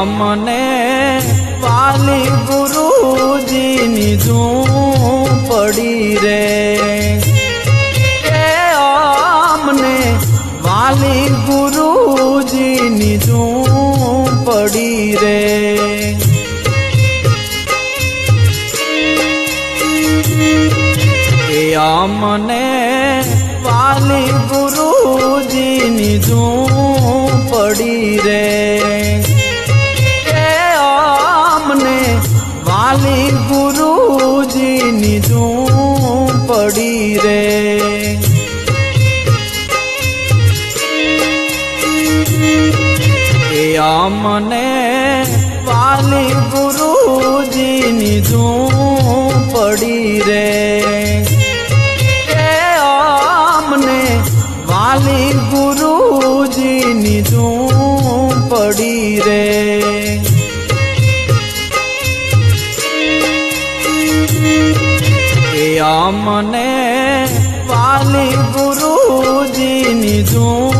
અમને વાલી ગુરુજીની ઝૂંપડી રે, અમને વાલી ગુરુજીની ઝૂંપડી રે, અમને વાલી ગુરુજીની ઝૂંપડી રે, અમને વાલી ગુરુજીની ઝૂંપડી રે, અમને વાલી ગુરુજીની ઝૂંપડી રે, અમને વાલી ગુરુજીની ઝૂંપડી રે, અમને વાલી ગુરુજીની ઝૂંપડી